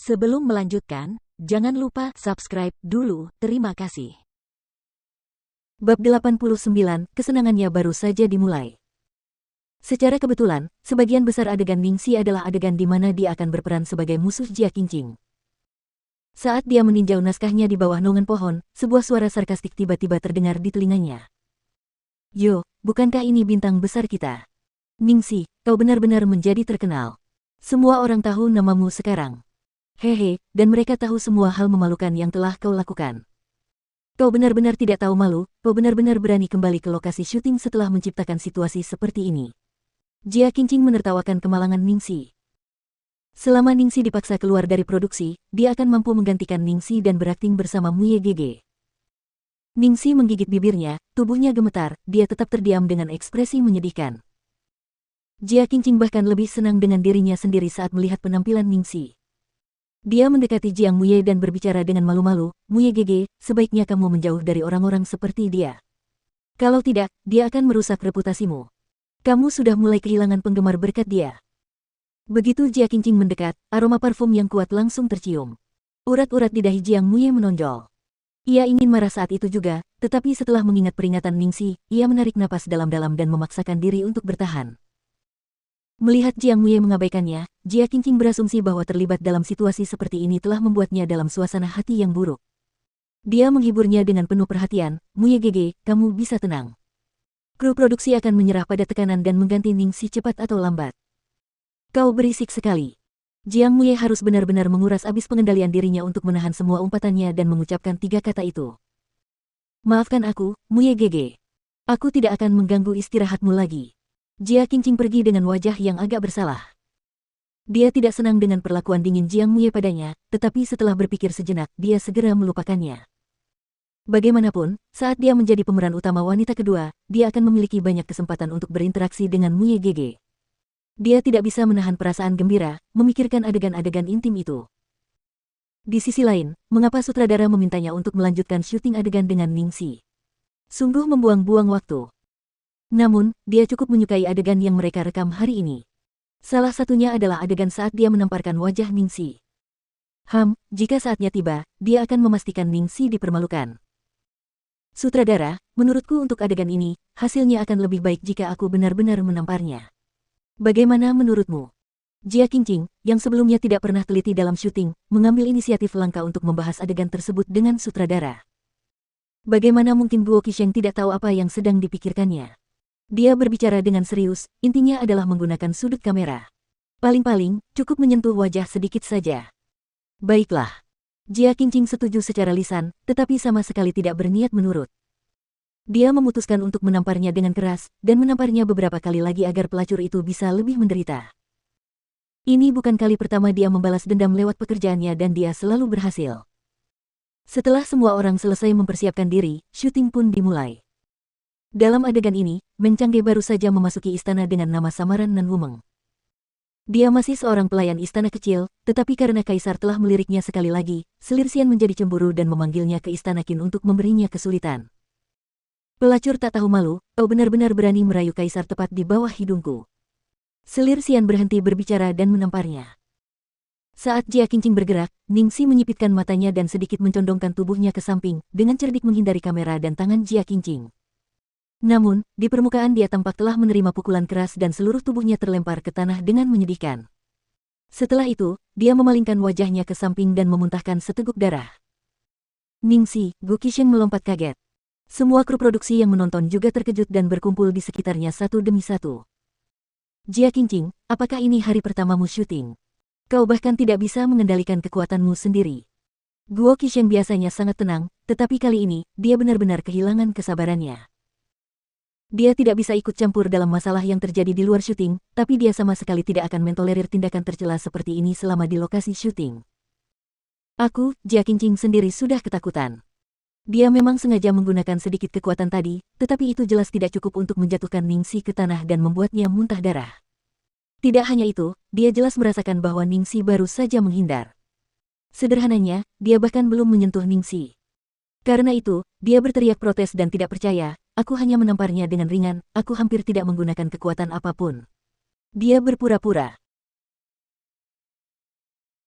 Sebelum melanjutkan, jangan lupa subscribe dulu, terima kasih. Bab 89, kesenangannya baru saja dimulai. Secara kebetulan, sebagian besar adegan Ningxi adalah adegan di mana dia akan berperan sebagai musuh Jia Qingqing. Saat dia meninjau naskahnya di bawah naungan pohon, sebuah suara sarkastik tiba-tiba terdengar di telinganya. Yo, bukankah ini bintang besar kita? Ningxi, kau benar-benar menjadi terkenal. Semua orang tahu namamu sekarang. Hehe, dan mereka tahu semua hal memalukan yang telah kau lakukan. Kau benar-benar tidak tahu malu, kau benar-benar berani kembali ke lokasi syuting setelah menciptakan situasi seperti ini. Jia Qingqing menertawakan kemalangan Ningxi. Selama Ningxi dipaksa keluar dari produksi, dia akan mampu menggantikan Ningxi dan berakting bersama Muye Gege. Ningxi menggigit bibirnya, tubuhnya gemetar, dia tetap terdiam dengan ekspresi menyedihkan. Jia Qingqing bahkan lebih senang dengan dirinya sendiri saat melihat penampilan Ningxi. Dia mendekati Jiang Muye dan berbicara dengan malu-malu, "Muye Gege, sebaiknya kamu menjauh dari orang-orang seperti dia. Kalau tidak, dia akan merusak reputasimu. Kamu sudah mulai kehilangan penggemar berkat dia." Begitu Jia Qingqing mendekat, aroma parfum yang kuat langsung tercium. Urat-urat di dahi Jiang Muye menonjol. Ia ingin marah saat itu juga, tetapi setelah mengingat peringatan Ningxi, ia menarik napas dalam-dalam dan memaksakan diri untuk bertahan. Melihat Jiang Muye mengabaikannya, Jia Qingqing berasumsi bahwa terlibat dalam situasi seperti ini telah membuatnya dalam suasana hati yang buruk. Dia menghiburnya dengan penuh perhatian, "Muye Gege, kamu bisa tenang. Kru produksi akan menyerah pada tekanan dan mengganti Ningxi cepat atau lambat." "Kau berisik sekali." Jiang Muye harus benar-benar menguras habis pengendalian dirinya untuk menahan semua umpatannya dan mengucapkan 3 kata itu. "Maafkan aku, Muye Gege. Aku tidak akan mengganggu istirahatmu lagi." Jia Qingqing pergi dengan wajah yang agak bersalah. Dia tidak senang dengan perlakuan dingin Jiang Muye padanya, tetapi setelah berpikir sejenak, dia segera melupakannya. Bagaimanapun, saat dia menjadi pemeran utama wanita kedua, dia akan memiliki banyak kesempatan untuk berinteraksi dengan Muye Gege. Dia tidak bisa menahan perasaan gembira, memikirkan adegan-adegan intim itu. Di sisi lain, mengapa sutradara memintanya untuk melanjutkan syuting adegan dengan Ningxi? Sungguh membuang-buang waktu. Namun, dia cukup menyukai adegan yang mereka rekam hari ini. Salah satunya adalah adegan saat dia menamparkan wajah Ningxi. Jika saatnya tiba, dia akan memastikan Ningxi dipermalukan. "Sutradara, menurutku untuk adegan ini, hasilnya akan lebih baik jika aku benar-benar menamparnya. Bagaimana menurutmu?" Jia Qingqing, yang sebelumnya tidak pernah teliti dalam syuting, mengambil inisiatif langka untuk membahas adegan tersebut dengan sutradara. Bagaimana mungkin Guo Qisheng tidak tahu apa yang sedang dipikirkannya? Dia berbicara dengan serius, intinya adalah menggunakan sudut kamera. Paling-paling, cukup menyentuh wajah sedikit saja. "Baiklah." Jia Qingqing setuju secara lisan, tetapi sama sekali tidak berniat menurut. Dia memutuskan untuk menamparnya dengan keras, dan menamparnya beberapa kali lagi agar pelacur itu bisa lebih menderita. Ini bukan kali pertama dia membalas dendam lewat pekerjaannya dan dia selalu berhasil. Setelah semua orang selesai mempersiapkan diri, syuting pun dimulai. Dalam adegan ini, Meng Changge baru saja memasuki istana dengan nama samaran Nan Wumeng. Dia masih seorang pelayan istana kecil, tetapi karena kaisar telah meliriknya sekali lagi, Selir Xian menjadi cemburu dan memanggilnya ke istana Qin untuk memberinya kesulitan. "Pelacur tak tahu malu, kau benar-benar berani merayu kaisar tepat di bawah hidungku." Selir Xian berhenti berbicara dan menamparnya. Saat Jia Qingqing bergerak, Ningxi menyipitkan matanya dan sedikit mencondongkan tubuhnya ke samping, dengan cerdik menghindari kamera dan tangan Jia Qingqing. Namun, di permukaan dia tampak telah menerima pukulan keras dan seluruh tubuhnya terlempar ke tanah dengan menyedihkan. Setelah itu, dia memalingkan wajahnya ke samping dan memuntahkan seteguk darah. Ningxi, Guo Qisheng melompat kaget. Semua kru produksi yang menonton juga terkejut dan berkumpul di sekitarnya satu demi satu. "Jia Qingqing, apakah ini hari pertamamu syuting? Kau bahkan tidak bisa mengendalikan kekuatanmu sendiri." Guo Qisheng biasanya sangat tenang, tetapi kali ini, dia benar-benar kehilangan kesabarannya. Dia tidak bisa ikut campur dalam masalah yang terjadi di luar syuting, tapi dia sama sekali tidak akan mentolerir tindakan tercela seperti ini selama di lokasi syuting. "Aku, Jia Qingqing sendiri sudah ketakutan." Dia memang sengaja menggunakan sedikit kekuatan tadi, tetapi itu jelas tidak cukup untuk menjatuhkan Ningxi ke tanah dan membuatnya muntah darah. Tidak hanya itu, dia jelas merasakan bahwa Ningxi baru saja menghindar. Sederhananya, dia bahkan belum menyentuh Ningxi. Karena itu, dia berteriak protes dan tidak percaya, "Aku hanya menamparnya dengan ringan, aku hampir tidak menggunakan kekuatan apapun." Dia berpura-pura.